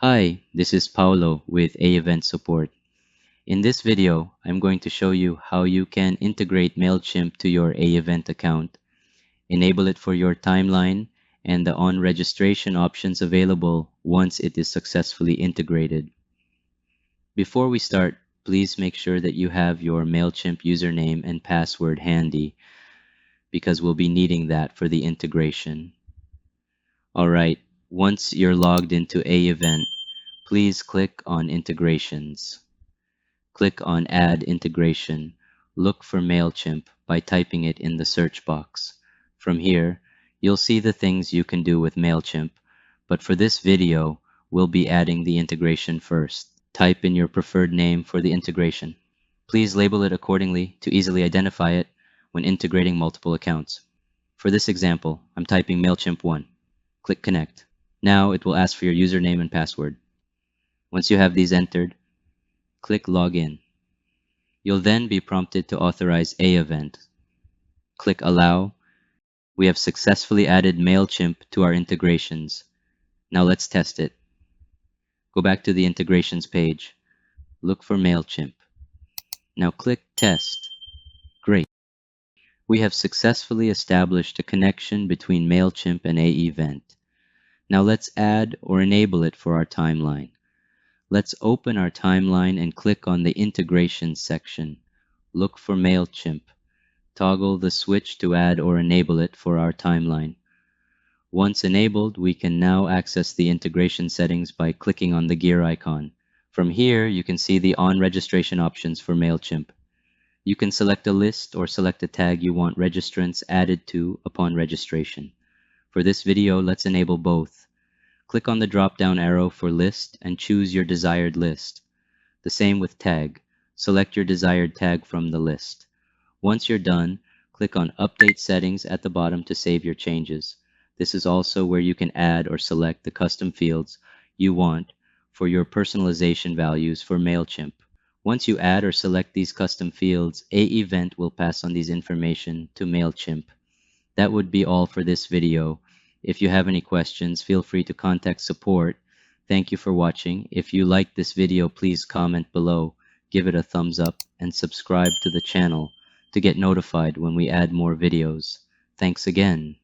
Hi, this is Paulo with AEvent support. In this video, I'm going to show you how you can integrate Mailchimp to your AEvent account, enable it for your timeline, and the on-registration options available once it is successfully integrated. Before we start, please make sure that you have your Mailchimp username and password handy because we'll be needing that for the integration. Alright, once you're logged into AEvent, please click on Integrations. Click on Add Integration. Look for Mailchimp by typing it in the search box. From here, you'll see the things you can do with Mailchimp, but for this video, we'll be adding the integration first. Type in your preferred name for the integration. Please label it accordingly to easily identify it when integrating multiple accounts. For this example, I'm typing Mailchimp 1. Click Connect. Now it will ask for your username and password. Once you have these entered, click Login. You'll then be prompted to authorize AEvent. Click Allow. We have successfully added Mailchimp to our integrations. Now let's test it. Go back to the integrations page. Look for Mailchimp. Now click Test. Great. We have successfully established a connection between Mailchimp and AEvent. Now let's add or enable it for our timeline. Let's open our timeline and click on the Integration section. Look for Mailchimp. Toggle the switch to add or enable it for our timeline. Once enabled, we can now access the integration settings by clicking on the gear icon. From here, you can see the on-registration options for Mailchimp. You can select a list or select a tag you want registrants added to upon registration. For this video, let's enable both. Click on the drop-down arrow for List and choose your desired list. The same with Tag. Select your desired tag from the list. Once you're done, click on Update Settings at the bottom to save your changes. This is also where you can add or select the custom fields you want for your personalization values for Mailchimp. Once you add or select these custom fields, AEvent will pass on these information to Mailchimp. That would be all for this video. If you have any questions, feel free to contact support. Thank you for watching. If you liked this video, please comment below, give it a thumbs up, and subscribe to the channel to get notified when we add more videos. Thanks again.